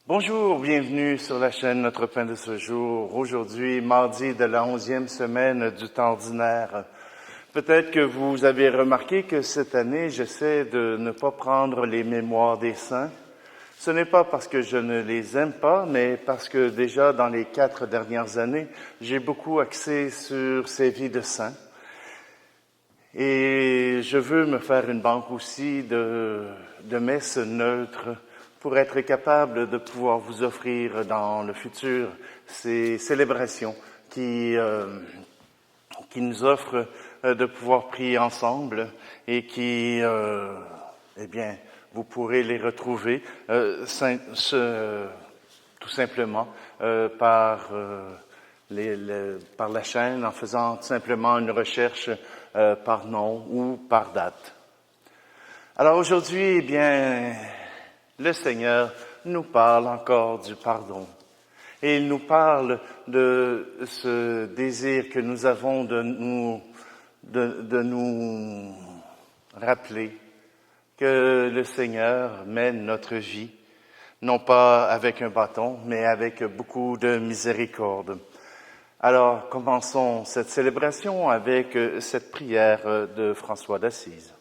Bonjour, bienvenue sur la chaîne Notre Pain de ce jour. Aujourd'hui, mardi de la 11e semaine du temps ordinaire. Peut-être que vous avez remarqué que cette année, j'essaie de ne pas prendre les mémoires des saints. Ce n'est pas parce que je ne les aime pas, mais parce que déjà dans les 4 dernières années, j'ai beaucoup axé sur ces vies de saints. Et je veux me faire une banque aussi de messes neutres pour être capable de pouvoir vous offrir dans le futur ces célébrations qui nous offrent de pouvoir prier ensemble et qui, vous pourrez les retrouver tout simplement par la chaîne en faisant simplement une recherche par nom ou par date. Alors aujourd'hui, le Seigneur nous parle encore du pardon. Et il nous parle de ce désir que nous avons de nous rappeler que le Seigneur mène notre vie, non pas avec un bâton, mais avec beaucoup de miséricorde. Alors, commençons cette célébration avec cette prière de François d'Assise.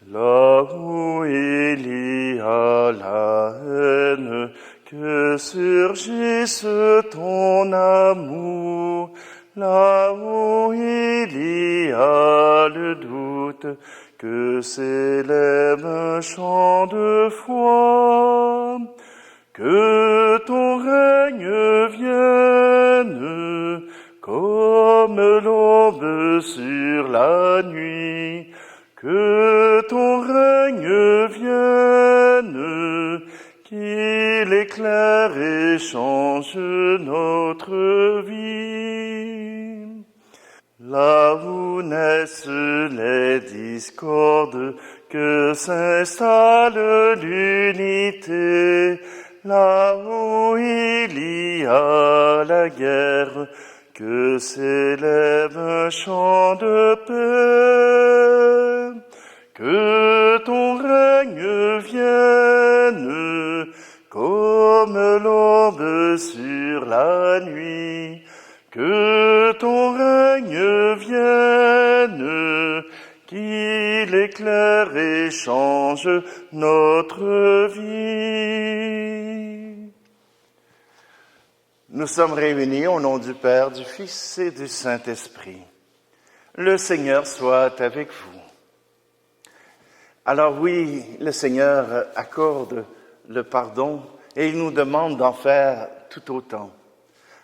Là où il y a la haine, que surgisse ton amour. Là où il y a le doute, que s'élève un chant de foi. Que ton règne vienne, comme l'aube sur la nuit. Que ton règne vienne, qu'il éclaire et change notre vie. Là où naissent les discordes, que s'installe l'unité. Là où il y a la guerre, que s'élève un chant de paix. Que ton règne vienne, comme l'aube sur la nuit. Que ton règne vienne, qu'il éclaire et change notre vie. Nous sommes réunis au nom du Père, du Fils et du Saint-Esprit. Le Seigneur soit avec vous. Alors oui, le Seigneur accorde le pardon et il nous demande d'en faire tout autant.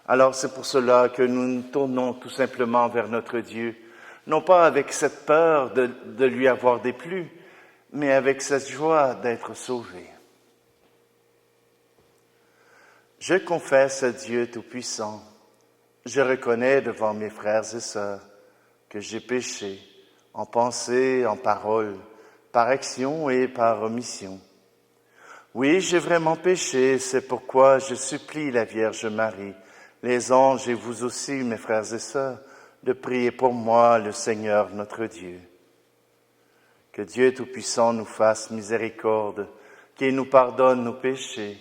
Alors c'est pour cela que nous nous tournons tout simplement vers notre Dieu, non pas avec cette peur de lui avoir déplu, mais avec cette joie d'être sauvé. Je confesse à Dieu Tout-Puissant, je reconnais devant mes frères et sœurs que j'ai péché en pensée, en parole, par action et par omission. Oui, j'ai vraiment péché, c'est pourquoi je supplie la Vierge Marie, les anges et vous aussi, mes frères et sœurs, de prier pour moi, le Seigneur notre Dieu. Que Dieu Tout-Puissant nous fasse miséricorde, qu'il nous pardonne nos péchés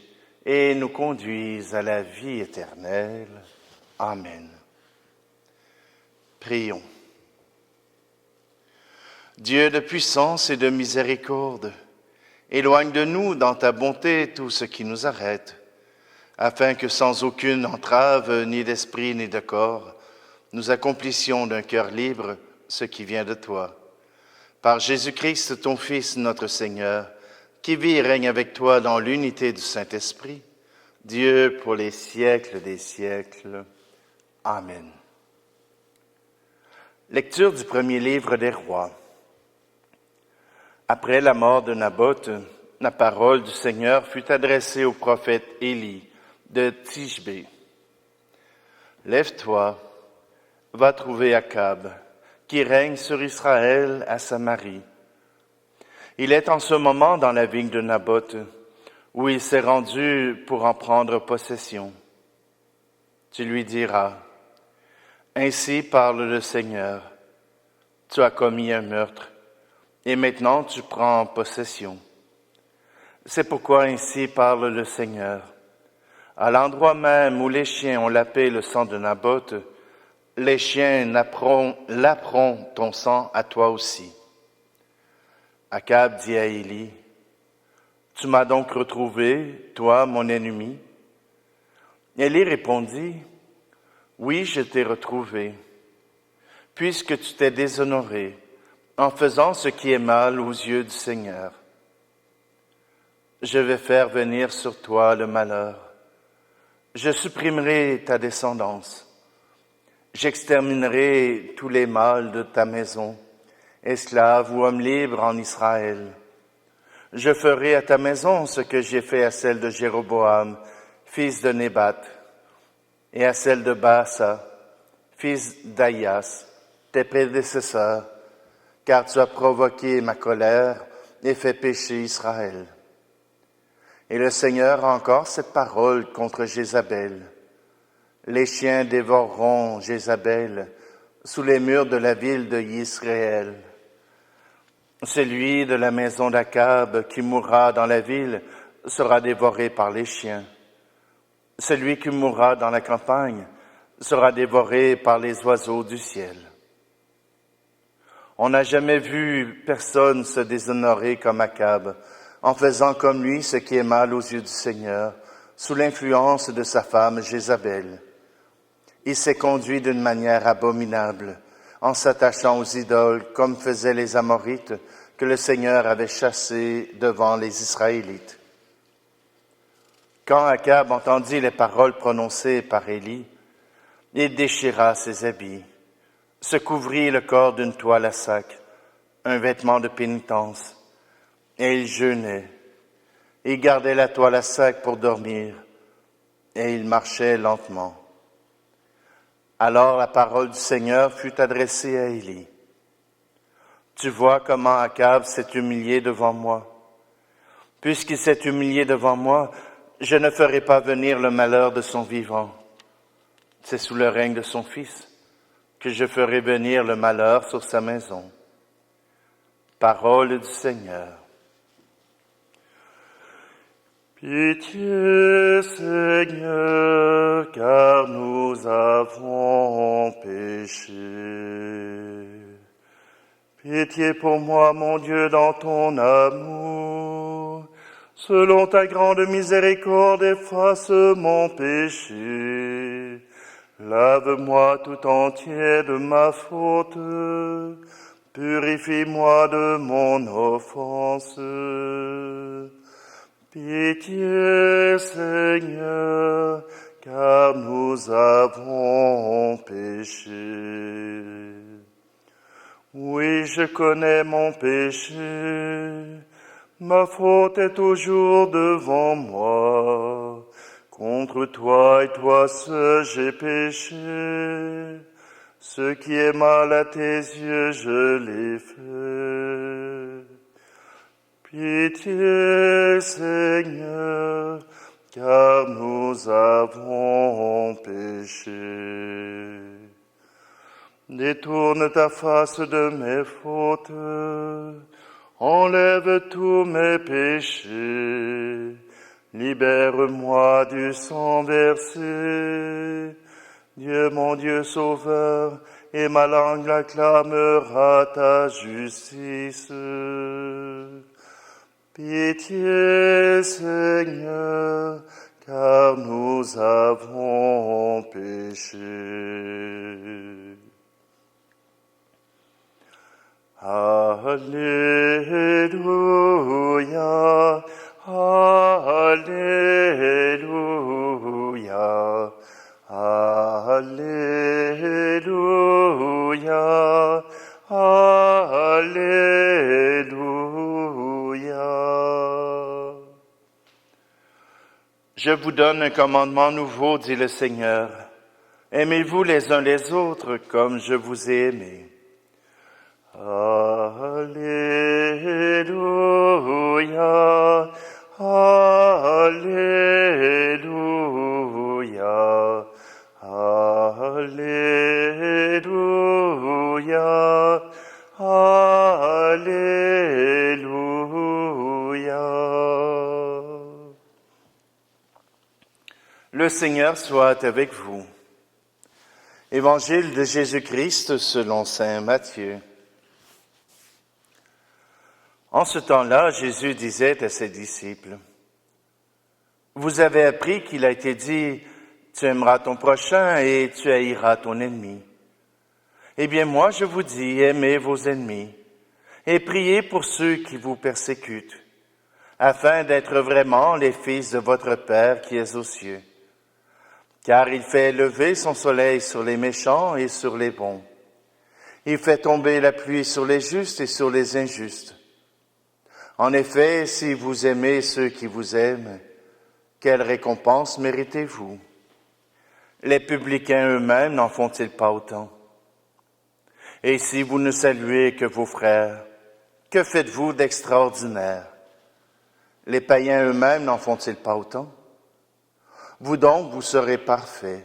et nous conduise à la vie éternelle. Amen. Prions. Dieu de puissance et de miséricorde, éloigne de nous dans ta bonté tout ce qui nous arrête, afin que sans aucune entrave, ni d'esprit ni de corps, nous accomplissions d'un cœur libre ce qui vient de toi. Par Jésus-Christ, ton Fils, notre Seigneur, qui vit et règne avec toi dans l'unité du Saint-Esprit, Dieu pour les siècles des siècles. Amen. Lecture du premier livre des Rois. Après la mort de Naboth, la parole du Seigneur fut adressée au prophète Élie de Tishbé. Lève-toi, va trouver Akab, qui règne sur Israël à Samarie. Il est en ce moment dans la vigne de Naboth, où il s'est rendu pour en prendre possession. Tu lui diras, « Ainsi parle le Seigneur, tu as commis un meurtre, et maintenant tu prends possession. C'est pourquoi ainsi parle le Seigneur. À l'endroit même où les chiens ont lapé le sang de Naboth, les chiens laperont ton sang à toi aussi. Akab dit à Élie, « Tu m'as donc retrouvé, toi, mon ennemi? » Élie répondit, « Oui, je t'ai retrouvé, puisque tu t'es déshonoré en faisant ce qui est mal aux yeux du Seigneur. Je vais faire venir sur toi le malheur. Je supprimerai ta descendance. J'exterminerai tous les mâles de ta maison, esclaves ou hommes libres en Israël. Je ferai à ta maison ce que j'ai fait à celle de Jéroboam, fils de Nébat, et à celle de Baasa, fils d'Aïas, tes prédécesseurs, car tu as provoqué ma colère et fait pécher Israël. Et le Seigneur a encore cette parole contre Jézabel. Les chiens dévoreront Jézabel sous les murs de la ville de Israël. Celui de la maison d'Akab qui mourra dans la ville sera dévoré par les chiens. Celui qui mourra dans la campagne sera dévoré par les oiseaux du ciel. On n'a jamais vu personne se déshonorer comme Akab, en faisant comme lui ce qui est mal aux yeux du Seigneur, sous l'influence de sa femme Jézabel. Il s'est conduit d'une manière abominable, en s'attachant aux idoles, comme faisaient les Amorites, que le Seigneur avait chassés devant les Israélites. Quand Akab entendit les paroles prononcées par Élie, il déchira ses habits, se couvrit le corps d'une toile à sac, un vêtement de pénitence, et il jeûnait. Il gardait la toile à sac pour dormir, et il marchait lentement. Alors la parole du Seigneur fut adressée à Élie. Tu vois comment Akab s'est humilié devant moi. Puisqu'il s'est humilié devant moi, je ne ferai pas venir le malheur de son vivant. C'est sous le règne de son fils que je ferai venir le malheur sur sa maison. Parole du Seigneur. Pitié, Seigneur, car nous avons péché. Pitié pour moi, mon Dieu, dans ton amour. Selon ta grande miséricorde, efface mon péché. Lave-moi tout entier de ma faute. Purifie-moi de mon offense. Pitié, Seigneur, car nous avons péché. Oui, je connais mon péché. Ma faute est toujours devant moi. Contre toi et toi seul j'ai péché. Ce qui est mal à tes yeux, je l'ai fait. Pitié, Seigneur, car nous avons péché. Détourne ta face de mes fautes, enlève tous mes péchés, libère-moi du sang versé. Dieu, mon Dieu sauveur, et ma langue acclamera ta justice. Pitié, Seigneur, car nous avons péché. Alléluia, Alléluia, Alléluia, Alléluia. Je vous donne un commandement nouveau, dit le Seigneur. Aimez-vous les uns les autres comme je vous ai aimés. Alléluia, Alléluia, Alléluia, Alléluia. Le Seigneur soit avec vous. Évangile de Jésus-Christ selon saint Matthieu. En ce temps-là, Jésus disait à ses disciples, « Vous avez appris qu'il a été dit, tu aimeras ton prochain et tu haïras ton ennemi. Eh bien, moi, je vous dis, aimez vos ennemis et priez pour ceux qui vous persécutent, afin d'être vraiment les fils de votre Père qui est aux cieux. Car il fait lever son soleil sur les méchants et sur les bons. Il fait tomber la pluie sur les justes et sur les injustes. En effet, si vous aimez ceux qui vous aiment, quelle récompense méritez-vous? Les publicains eux-mêmes n'en font-ils pas autant? Et si vous ne saluez que vos frères, que faites-vous d'extraordinaire? Les païens eux-mêmes n'en font-ils pas autant? Vous donc, vous serez parfaits,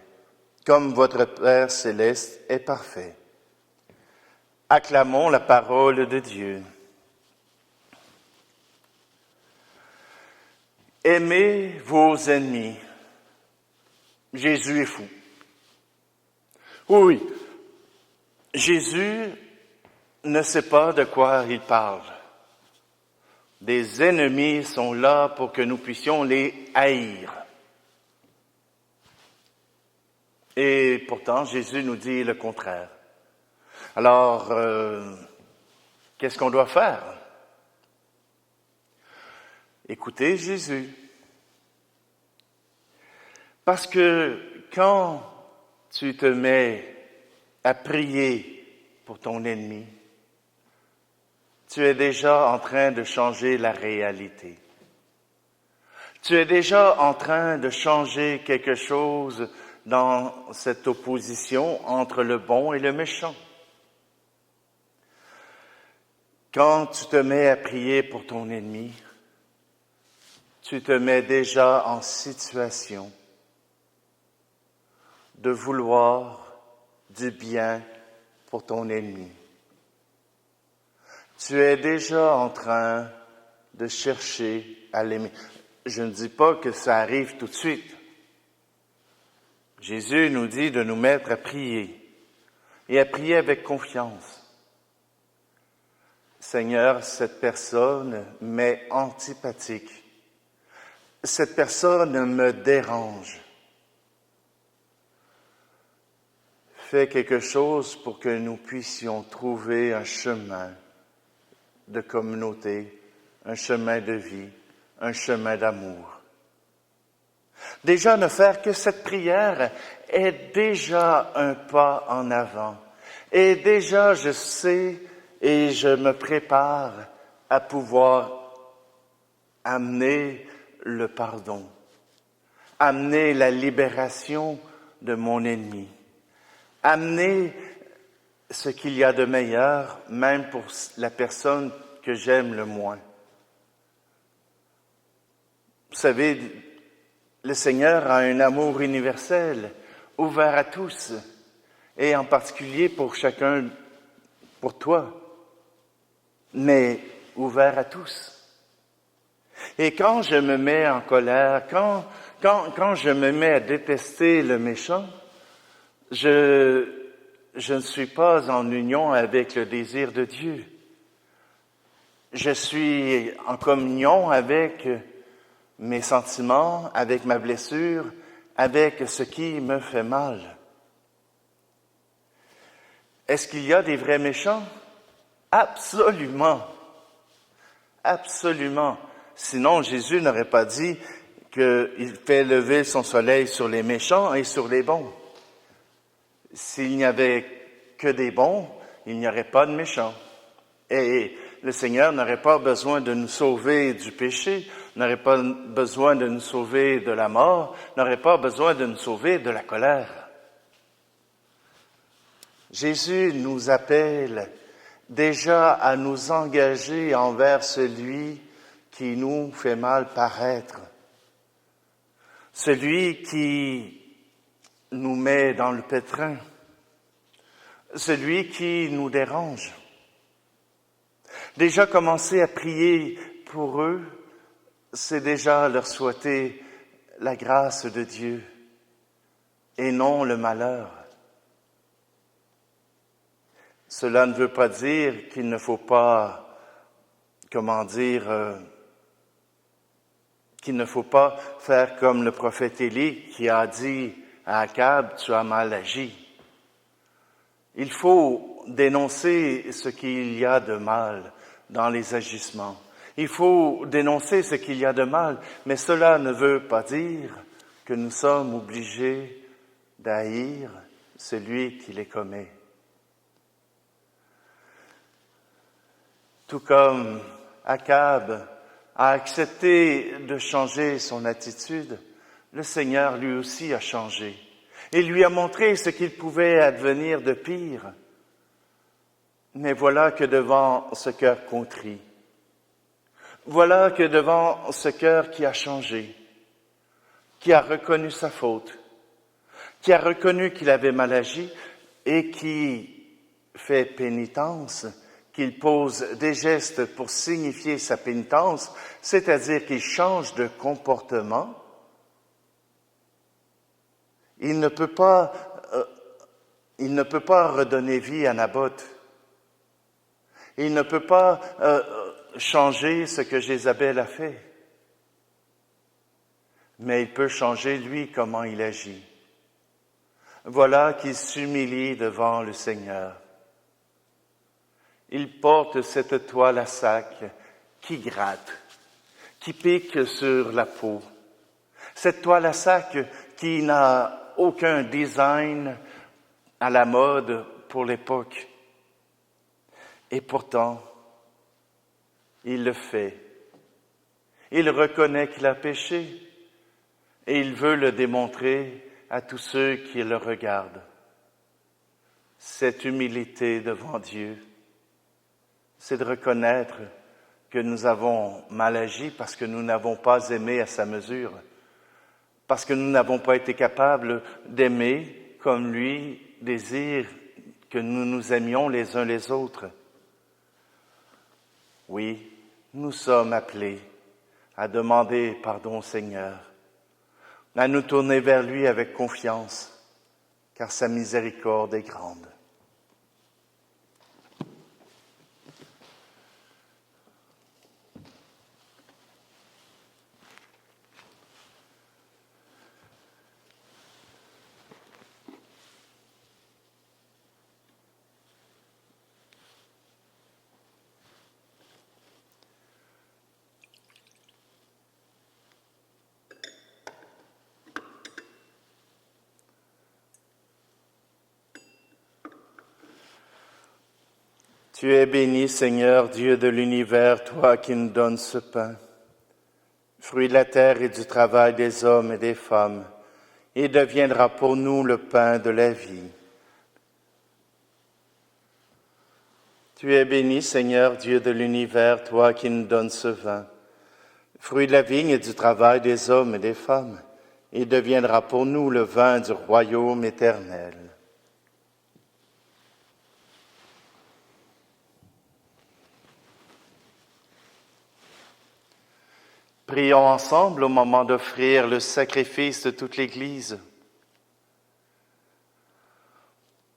comme votre Père céleste est parfait. Acclamons la parole de Dieu. Aimez vos ennemis. Jésus est fou. Oui, Jésus ne sait pas de quoi il parle. Des ennemis sont là pour que nous puissions les haïr. Et pourtant, Jésus nous dit le contraire. Alors, qu'est-ce qu'on doit faire? Écoutez Jésus. Parce que quand tu te mets à prier pour ton ennemi, tu es déjà en train de changer la réalité. Tu es déjà en train de changer quelque chose dans cette opposition entre le bon et le méchant. Quand tu te mets à prier pour ton ennemi, tu te mets déjà en situation de vouloir du bien pour ton ennemi. Tu es déjà en train de chercher à l'aimer. Je ne dis pas que ça arrive tout de suite. Jésus nous dit de nous mettre à prier et à prier avec confiance. Seigneur, cette personne m'est antipathique. Cette personne me dérange. Fais quelque chose pour que nous puissions trouver un chemin de communauté, un chemin de vie, un chemin d'amour. Déjà, ne faire que cette prière est déjà un pas en avant. Et déjà, je sais et je me prépare à pouvoir amener le pardon, amener la libération de mon ennemi, amener ce qu'il y a de meilleur, même pour la personne que j'aime le moins. Vous savez, le Seigneur a un amour universel, ouvert à tous, et en particulier pour chacun, pour toi, mais ouvert à tous. Et quand je me mets en colère, quand je me mets à détester le méchant, je ne suis pas en union avec le désir de Dieu. Je suis en communion avec mes sentiments, avec ma blessure, avec ce qui me fait mal. Est-ce qu'il y a des vrais méchants? Absolument. Absolument. Sinon, Jésus n'aurait pas dit qu'il fait lever son soleil sur les méchants et sur les bons. S'il n'y avait que des bons, il n'y aurait pas de méchants. Et le Seigneur n'aurait pas besoin de nous sauver du péché, n'aurait pas besoin de nous sauver de la mort, n'aurait pas besoin de nous sauver de la colère. Jésus nous appelle déjà à nous engager envers celui qui nous fait mal paraître, celui qui nous met dans le pétrin, celui qui nous dérange. Déjà commencer à prier pour eux, c'est déjà leur souhaiter la grâce de Dieu, et non le malheur. Cela ne veut pas dire qu'il ne faut pas, qu'il ne faut pas faire comme le prophète Élie qui a dit à Akab, tu as mal agi. Il faut dénoncer ce qu'il y a de mal dans les agissements. Il faut dénoncer ce qu'il y a de mal, mais cela ne veut pas dire que nous sommes obligés d'haïr celui qui les commet. Tout comme Akab a accepté de changer son attitude, le Seigneur lui aussi a changé. Il lui a montré ce qu'il pouvait advenir de pire. Mais voilà que devant ce cœur contrit, voilà que devant ce cœur qui a changé, qui a reconnu sa faute, qui a reconnu qu'il avait mal agi et qui fait pénitence, qu'il pose des gestes pour signifier sa pénitence, c'est-à-dire qu'il change de comportement, il ne peut pas redonner vie à Naboth. Il ne peut pas changer ce que Jézabel a fait. Mais il peut changer, lui, comment il agit. Voilà qu'il s'humilie devant le Seigneur. Il porte cette toile à sac qui gratte, qui pique sur la peau. Cette toile à sac qui n'a aucun design à la mode pour l'époque. Et pourtant, il le fait. Il reconnaît qu'il a péché et il veut le démontrer à tous ceux qui le regardent. Cette humilité devant Dieu, c'est de reconnaître que nous avons mal agi parce que nous n'avons pas aimé à sa mesure, parce que nous n'avons pas été capables d'aimer comme lui désire que nous nous aimions les uns les autres. Oui, nous sommes appelés à demander pardon au Seigneur, à nous tourner vers lui avec confiance, car sa miséricorde est grande. Tu es béni, Seigneur, Dieu de l'univers, toi qui nous donnes ce pain, fruit de la terre et du travail des hommes et des femmes, et deviendra pour nous le pain de la vie. Tu es béni, Seigneur, Dieu de l'univers, toi qui nous donnes ce vin, fruit de la vigne et du travail des hommes et des femmes, et deviendra pour nous le vin du royaume éternel. Prions ensemble au moment d'offrir le sacrifice de toute l'Église.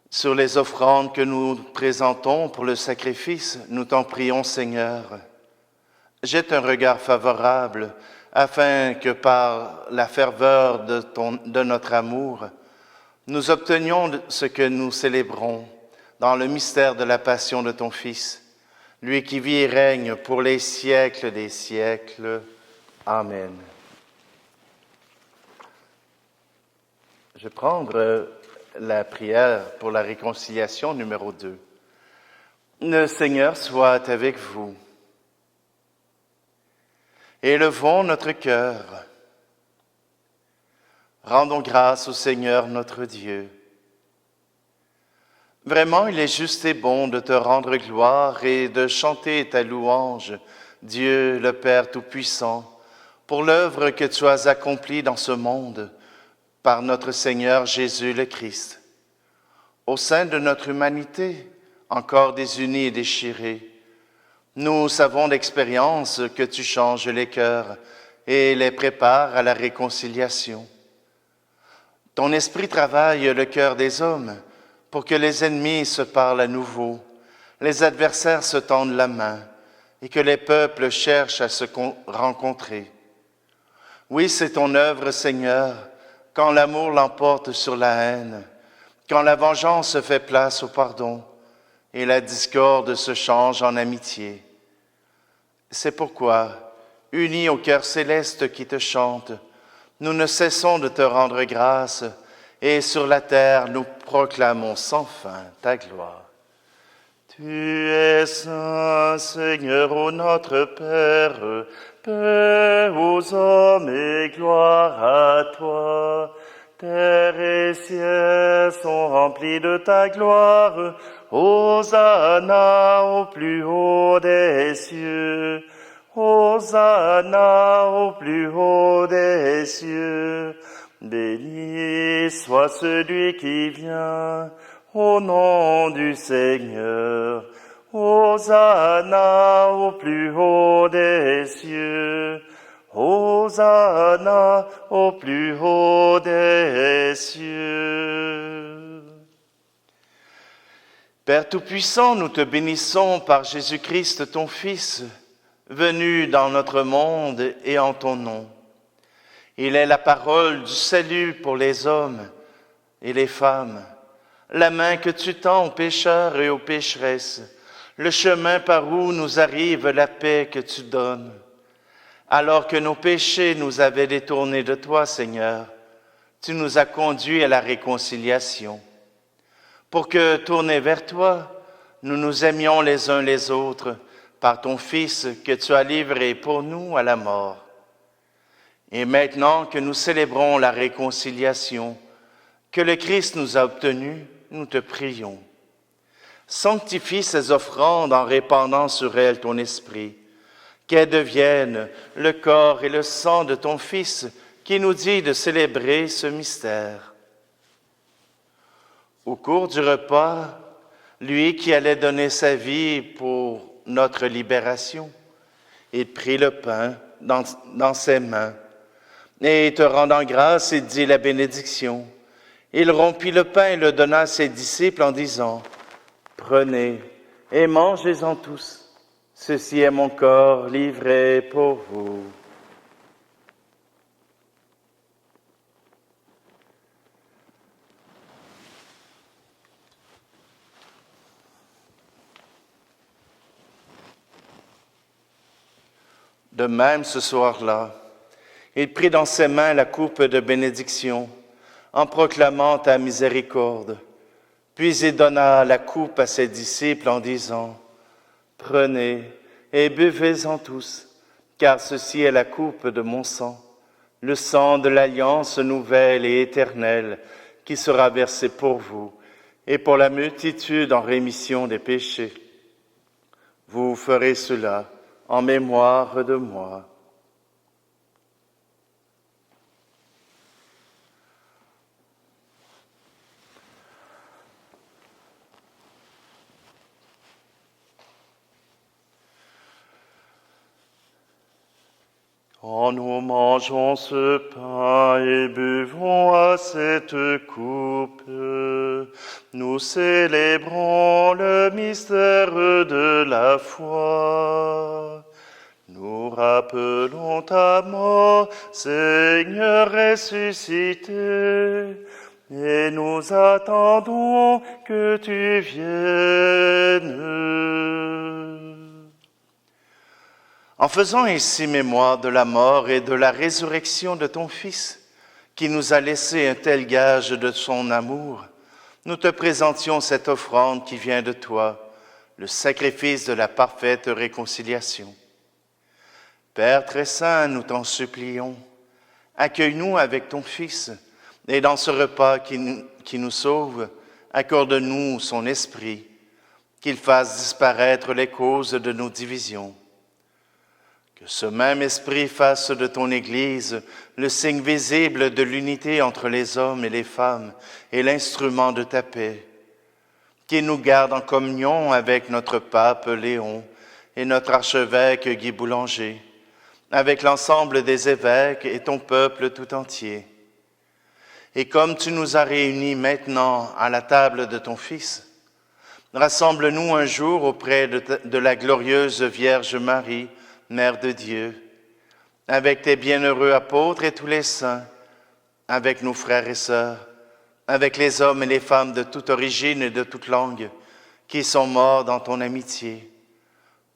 Sur les offrandes que nous présentons pour le sacrifice, nous t'en prions, Seigneur. Jette un regard favorable afin que par la ferveur de notre amour, nous obtenions ce que nous célébrons dans le mystère de la passion de ton Fils, lui qui vit et règne pour les siècles des siècles. Amen. Je vais prendre la prière pour la réconciliation numéro 2. Le Seigneur soit avec vous. Élevons notre cœur. Rendons grâce au Seigneur notre Dieu. Vraiment, il est juste et bon de te rendre gloire et de chanter ta louange, Dieu le Père Tout-Puissant, pour l'œuvre que tu as accomplie dans ce monde par notre Seigneur Jésus le Christ. Au sein de notre humanité, encore désunie et déchirée, nous savons d'expérience que tu changes les cœurs et les prépares à la réconciliation. Ton esprit travaille le cœur des hommes pour que les ennemis se parlent à nouveau, les adversaires se tendent la main et que les peuples cherchent à se rencontrer. Oui, c'est ton œuvre, Seigneur, quand l'amour l'emporte sur la haine, quand la vengeance fait place au pardon et la discorde se change en amitié. C'est pourquoi, unis au cœur céleste qui te chante, nous ne cessons de te rendre grâce et sur la terre nous proclamons sans fin ta gloire. Tu es saint, Seigneur, ô notre Père, paix aux hommes et gloire à toi. Terre et ciel sont remplis de ta gloire. Hosanna au plus haut des cieux. Hosanna au plus haut des cieux. Béni soit celui qui vient au nom du Seigneur. Hosanna au plus haut des cieux. Hosanna au plus haut des cieux. Père Tout-Puissant, nous te bénissons par Jésus-Christ, ton Fils, venu dans notre monde et en ton nom. Il est la parole du salut pour les hommes et les femmes, la main que tu tends aux pécheurs et aux pécheresses, le chemin par où nous arrive la paix que tu donnes. Alors que nos péchés nous avaient détournés de toi, Seigneur, tu nous as conduits à la réconciliation. Pour que, tournés vers toi, nous nous aimions les uns les autres par ton Fils que tu as livré pour nous à la mort. Et maintenant que nous célébrons la réconciliation que le Christ nous a obtenue, nous te prions. Sanctifie ces offrandes en répandant sur elles ton esprit, qu'elles deviennent le corps et le sang de ton Fils qui nous dit de célébrer ce mystère. Au cours du repas, lui qui allait donner sa vie pour notre libération, il prit le pain dans ses mains et te rendant grâce, il dit la bénédiction. Il rompit le pain et le donna à ses disciples en disant « Prenez et mangez-en tous, ceci est mon corps livré pour vous. » De même, ce soir-là, il prit dans ses mains la coupe de bénédiction, en proclamant ta miséricorde. Puis il donna la coupe à ses disciples en disant, « Prenez et buvez-en tous, car ceci est la coupe de mon sang, le sang de l'alliance nouvelle et éternelle qui sera versé pour vous et pour la multitude en rémission des péchés. Vous ferez cela en mémoire de moi. » Quand nous mangeons ce pain et buvons à cette coupe, nous célébrons le mystère de la foi. Nous rappelons ta mort, Seigneur ressuscité, et nous attendons que tu viennes. En faisant ainsi mémoire de la mort et de la résurrection de ton Fils, qui nous a laissé un tel gage de son amour, nous te présentions cette offrande qui vient de toi, le sacrifice de la parfaite réconciliation. Père très saint, nous t'en supplions, accueille-nous avec ton Fils, et dans ce repas qui nous sauve, accorde-nous son esprit, qu'il fasse disparaître les causes de nos divisions. Que ce même esprit fasse de ton Église le signe visible de l'unité entre les hommes et les femmes et l'instrument de ta paix. Qu'il nous garde en communion avec notre pape Léon et notre archevêque Guy Boulanger, avec l'ensemble des évêques et ton peuple tout entier. Et comme tu nous as réunis maintenant à la table de ton Fils, rassemble-nous un jour auprès de la glorieuse Vierge Marie, Mère de Dieu, avec tes bienheureux apôtres et tous les saints, avec nos frères et sœurs, avec les hommes et les femmes de toute origine et de toute langue, qui sont morts dans ton amitié.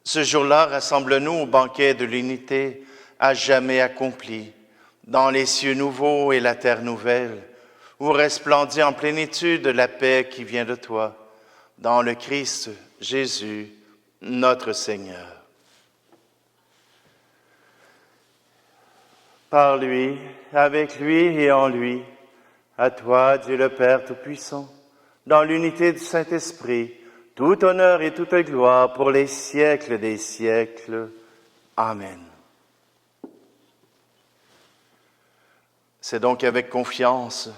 Ce jour-là, rassemble-nous au banquet de l'unité à jamais accompli, dans les cieux nouveaux et la terre nouvelle, où resplendit en plénitude la paix qui vient de toi, dans le Christ Jésus, notre Seigneur. Par lui, avec lui et en lui, à toi, Dieu le Père Tout-Puissant, dans l'unité du Saint-Esprit, tout honneur et toute gloire pour les siècles des siècles. Amen. C'est donc avec confiance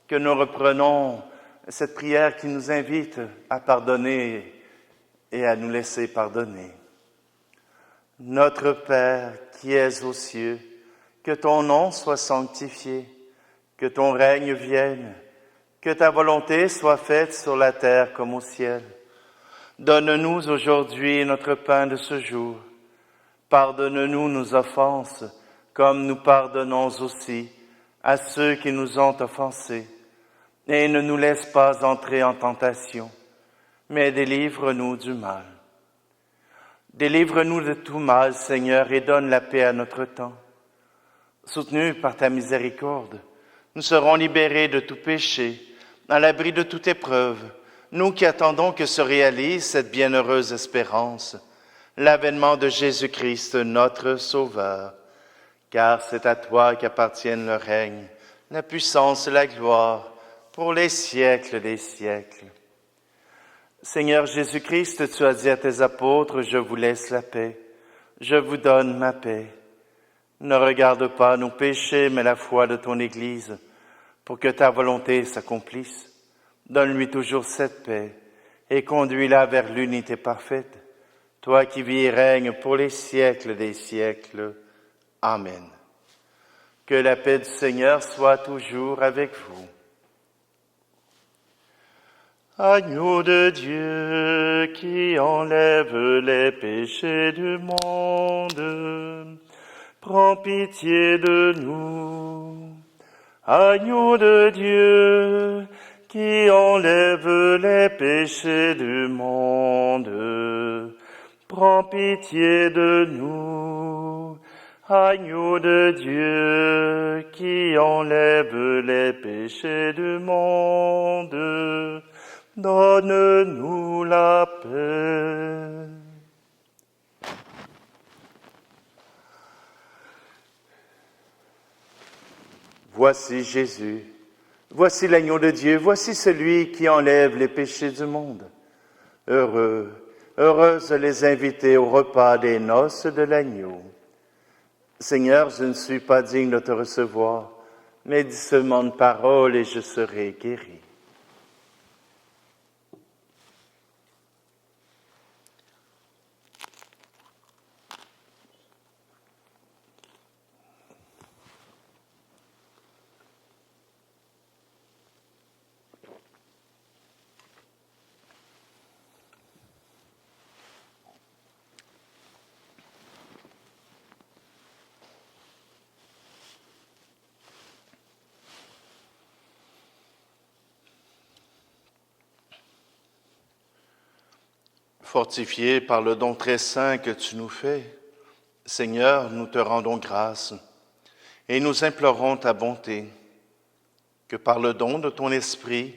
que nous reprenons cette prière qui nous invite à pardonner et à nous laisser pardonner. Notre Père qui es aux cieux, que ton nom soit sanctifié, que ton règne vienne, que ta volonté soit faite sur la terre comme au ciel. Donne-nous aujourd'hui notre pain de ce jour. Pardonne-nous nos offenses, comme nous pardonnons aussi à ceux qui nous ont offensés. Et ne nous laisse pas entrer en tentation, mais délivre-nous du mal. Délivre-nous de tout mal, Seigneur, et donne la paix à notre temps. Soutenus par ta miséricorde, nous serons libérés de tout péché, à l'abri de toute épreuve, nous qui attendons que se réalise cette bienheureuse espérance, l'avènement de Jésus-Christ, notre Sauveur. Car c'est à toi qu'appartiennent le règne, la puissance et la gloire, pour les siècles des siècles. Seigneur Jésus-Christ, tu as dit à tes apôtres, je vous laisse la paix, je vous donne ma paix. Ne regarde pas nos péchés, mais la foi de ton Église, pour que ta volonté s'accomplisse. Donne-lui toujours cette paix et conduis-la vers l'unité parfaite, toi qui vis et règnes pour les siècles des siècles. Amen. Que la paix du Seigneur soit toujours avec vous. Agneau de Dieu qui enlève les péchés du monde, prends pitié de nous. Agneau de Dieu qui enlève les péchés du monde, prends pitié de nous. Agneau de Dieu qui enlève les péchés du monde, donne-nous la paix. Voici Jésus, voici l'agneau de Dieu, voici celui qui enlève les péchés du monde. Heureux, heureuses les invités au repas des noces de l'agneau. Seigneur, je ne suis pas digne de te recevoir, mais dis seulement une parole et je serai guéri. Fortifiés par le don très saint que tu nous fais, Seigneur, nous te rendons grâce et nous implorons ta bonté, que par le don de ton esprit,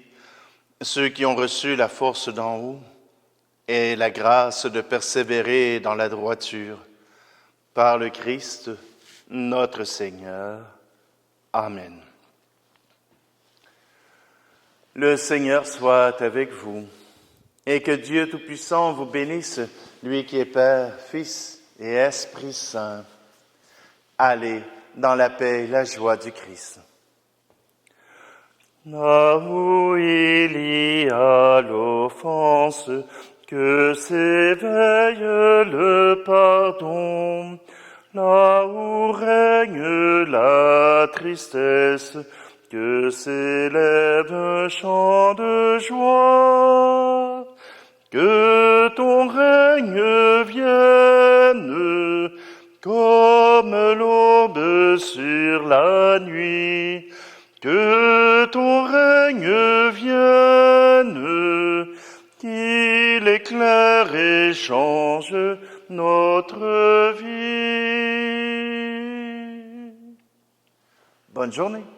ceux qui ont reçu la force d'en haut aient la grâce de persévérer dans la droiture, par le Christ, notre Seigneur. Amen. Le Seigneur soit avec vous. Et que Dieu Tout-Puissant vous bénisse, lui qui est Père, Fils et Esprit Saint. Allez dans la paix et la joie du Christ. Là où il y a l'offense, que s'éveille le pardon. Là où règne la tristesse, que s'élève un chant de joie, que ton règne vienne comme l'aube sur la nuit, que ton règne vienne, qu'il éclaire et change notre vie. Bonne journée.